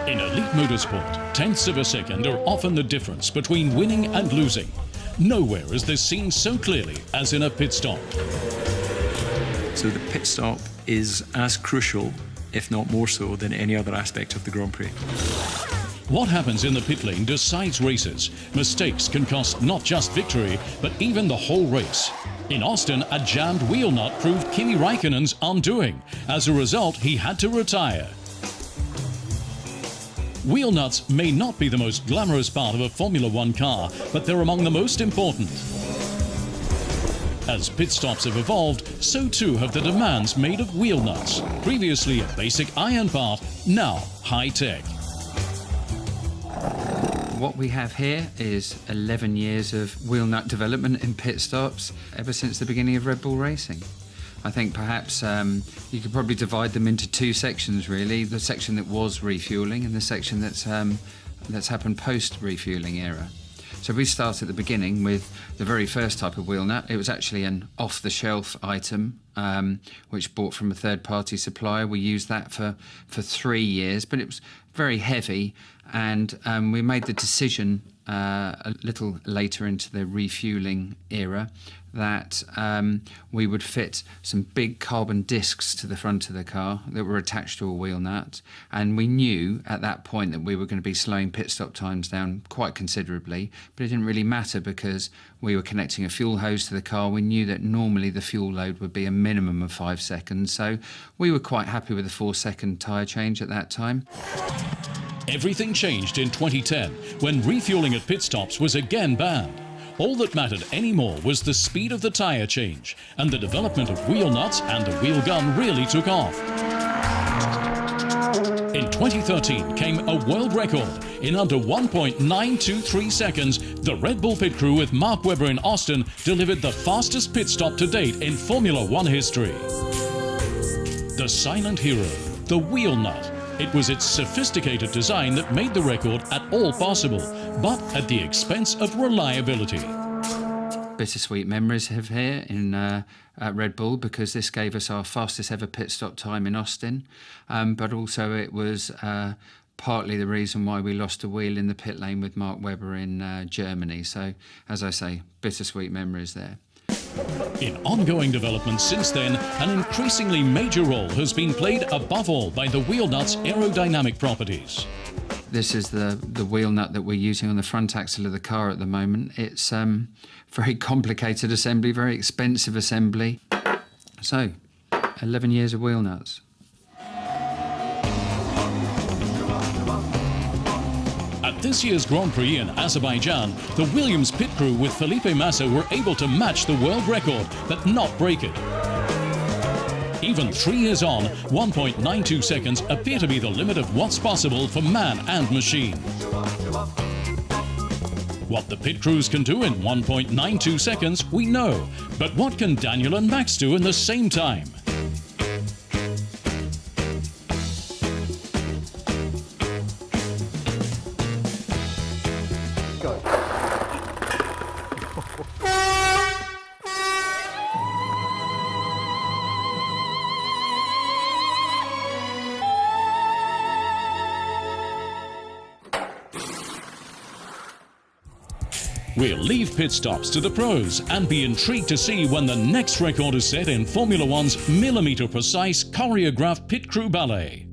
In elite motorsport, tenths of a second are often the difference between winning and losing. Nowhere is this seen so clearly as in a pit stop. So the pit stop is as crucial, if not more so, than any other aspect of the Grand Prix. What happens in the pit lane decides races. Mistakes can cost not just victory, but even the whole race. In Austin, a jammed wheel nut proved Kimi Raikkonen's undoing. As a result, he had to retire. Wheel nuts may not be the most glamorous part of a Formula One car, but they're among the most important. As pit stops have evolved, so too have the demands made of wheel nuts. Previously a basic iron part, now high-tech. What we have here is 11 years of wheel nut development in pit stops ever since the beginning of Red Bull racing. I think perhaps you could probably divide them into two sections really, the section that was refueling and the section that's happened post-refueling era. So we start at the beginning with the very first type of wheel nut. It was actually an off-the-shelf item, which bought from a third-party supplier. We used that for 3 years, but it was very heavy, and we made the decision a little later into the refueling era that we would fit some big carbon discs to the front of the car that were attached to a wheel nut, and we knew at that point that we were going to be slowing pit stop times down quite considerably, but it didn't really matter because we were connecting a fuel hose to the car. We knew that normally the fuel load would be a minimum of 5 seconds, so we were quite happy with the 4-second tyre change at that time. Everything changed in 2010 when refueling at pit stops was again banned. All that mattered anymore was the speed of the tyre change, and the development of wheel nuts and the wheel gun really took off. In 2013 came a world record. In under 1.923 seconds, the Red Bull pit crew with Mark Webber in Austin delivered the fastest pit stop to date in Formula One history. The silent hero, the wheel nut. It was its sophisticated design that made the record at all possible, but at the expense of reliability. Bittersweet memories have here at Red Bull because this gave us our fastest ever pit stop time in Austin, but also it was partly the reason why we lost a wheel in the pit lane with Mark Webber in Germany. So, as I say, bittersweet memories there. In ongoing development since then, an increasingly major role has been played above all by the wheel nut's aerodynamic properties. This is the wheel nut that we're using on the front axle of the car at the moment. It's very complicated assembly, very expensive assembly. So, 11 years of wheel nuts. At this year's Grand Prix in Azerbaijan, the Williams pit crew with Felipe Massa were able to match the world record, but not break it. Even 3 years on, 1.92 seconds appear to be the limit of what's possible for man and machine. What the pit crews can do in 1.92 seconds, we know. But what can Daniel and Max do in the same time? We'll leave pit stops to the pros and be intrigued to see when the next record is set in Formula One's millimetre-precise choreographed pit crew ballet.